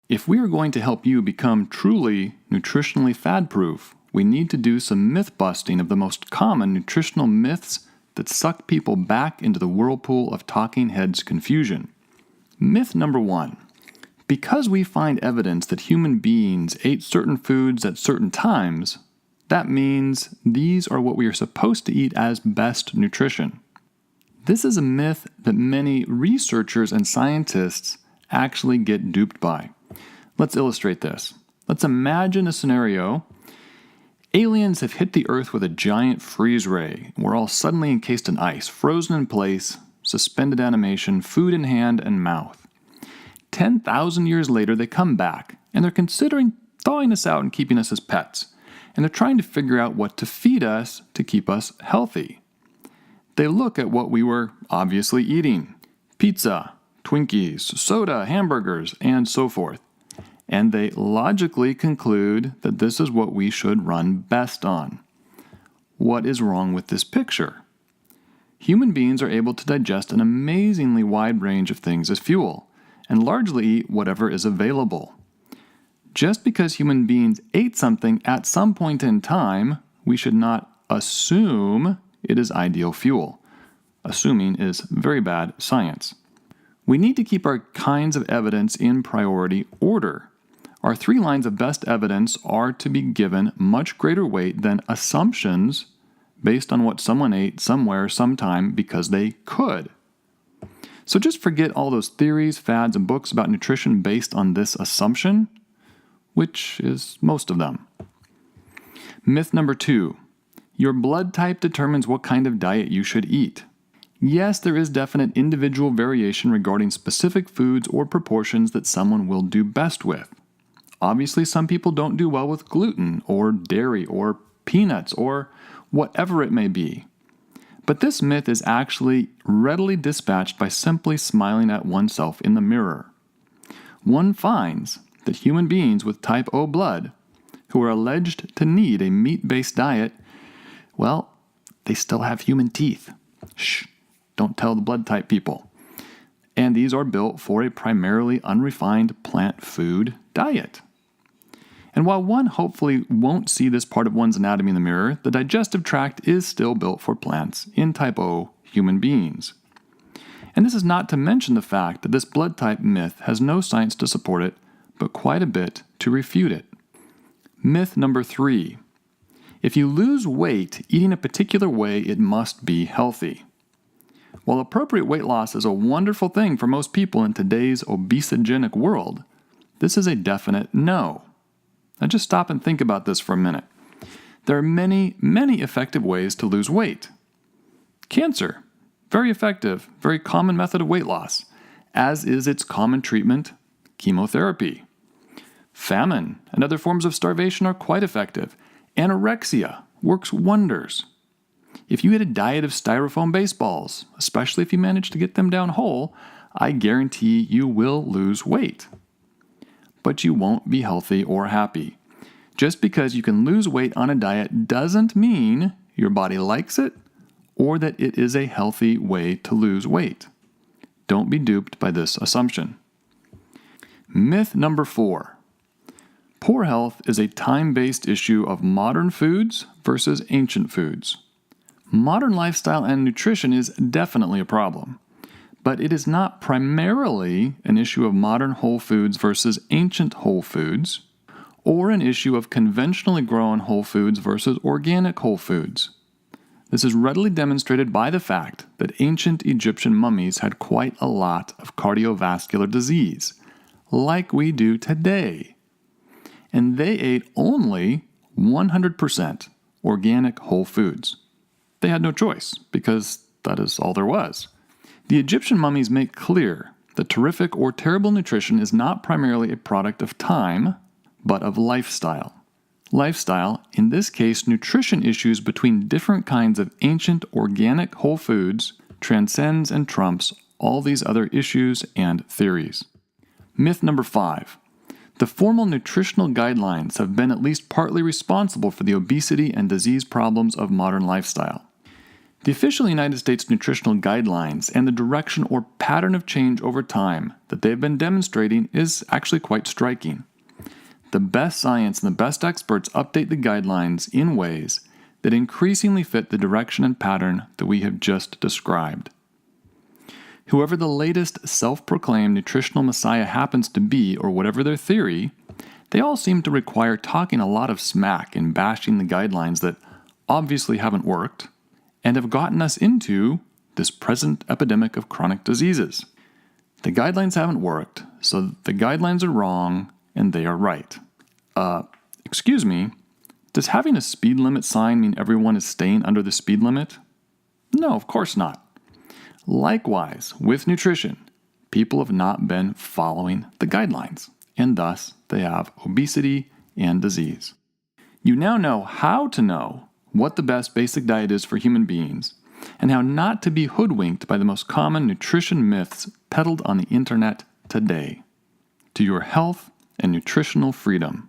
If we are going to help you become truly nutritionally fad-proof, we need to do some myth busting of the most common nutritional myths that suck people back into the whirlpool of talking heads confusion. Myth number 1. Because we find evidence that human beings ate certain foods at certain times, that means these are what we are supposed to eat as best nutrition. This is a myth that many researchers and scientists actually get duped by. Let's illustrate this. Let's imagine a scenario. Aliens have hit the Earth with a giant freeze ray. We're all suddenly encased in ice, frozen in place, suspended animation, food in hand and mouth. 10,000 years later, they come back, and they're considering thawing us out and keeping us as pets. And they're trying to figure out what to feed us to keep us healthy. They look at what we were obviously eating: pizza, Twinkies, soda, hamburgers, and so forth. And they logically conclude that this is what we should run best on. What is wrong with this picture? Human beings are able to digest an amazingly wide range of things as fuel, and largely eat whatever is available. Just because human beings ate something at some point in time, we should not assume it is ideal fuel. Assuming is very bad science. We need to keep our kinds of evidence in priority order. Our 3 lines of best evidence are to be given much greater weight than assumptions based on what someone ate somewhere, sometime, because they could. So just forget all those theories, fads, and books about nutrition based on this assumption, which is most of them. Myth number 2. Your blood type determines what kind of diet you should eat. Yes, there is definite individual variation regarding specific foods or proportions that someone will do best with. Obviously, some people don't do well with gluten or dairy or peanuts or whatever it may be. But this myth is actually readily dispatched by simply smiling at oneself in the mirror. One finds that human beings with type O blood, who are alleged to need a meat-based diet, well, they still have human teeth. Shh, don't tell the blood type people. And these are built for a primarily unrefined plant food diet. And while one hopefully won't see this part of one's anatomy in the mirror, the digestive tract is still built for plants in type O human beings. And this is not to mention the fact that this blood type myth has no science to support it, but quite a bit to refute it. Myth number 3. If you lose weight eating a particular way, it must be healthy. While appropriate weight loss is a wonderful thing for most people in today's obesogenic world, this is a definite no. Now just stop and think about this for a minute. There are many, many effective ways to lose weight. Cancer, very effective, very common method of weight loss, as is its common treatment, chemotherapy. Famine and other forms of starvation are quite effective. Anorexia works wonders. If you eat a diet of styrofoam baseballs, especially if you manage to get them down whole, I guarantee you will lose weight. But you won't be healthy or happy. Just because you can lose weight on a diet doesn't mean your body likes it or that it is a healthy way to lose weight. Don't be duped by this assumption. Myth number 4. Poor health is a time-based issue of modern foods versus ancient foods. Modern lifestyle and nutrition is definitely a problem, but it is not primarily an issue of modern whole foods versus ancient whole foods, or an issue of conventionally grown whole foods versus organic whole foods. This is readily demonstrated by the fact that ancient Egyptian mummies had quite a lot of cardiovascular disease, like we do today. And they ate only 100% organic whole foods. They had no choice, because that is all there was. The Egyptian mummies make clear that terrific or terrible nutrition is not primarily a product of time, but of lifestyle. Lifestyle, in this case nutrition issues between different kinds of ancient organic whole foods, transcends and trumps all these other issues and theories. Myth number 5. The formal nutritional guidelines have been at least partly responsible for the obesity and disease problems of modern lifestyle. The official United States nutritional guidelines and the direction or pattern of change over time that they've been demonstrating is actually quite striking. The best science and the best experts update the guidelines in ways that increasingly fit the direction and pattern that we have just described. Whoever the latest self-proclaimed nutritional messiah happens to be, or whatever their theory, they all seem to require talking a lot of smack and bashing the guidelines that obviously haven't worked and have gotten us into this present epidemic of chronic diseases. The guidelines haven't worked, so the guidelines are wrong and they are right. Excuse me, does having a speed limit sign mean everyone is staying under the speed limit? No, of course not. Likewise, with nutrition, people have not been following the guidelines, and thus they have obesity and disease. You now know how to know what the best basic diet is for human beings, and how not to be hoodwinked by the most common nutrition myths peddled on the internet today. To your health and nutritional freedom.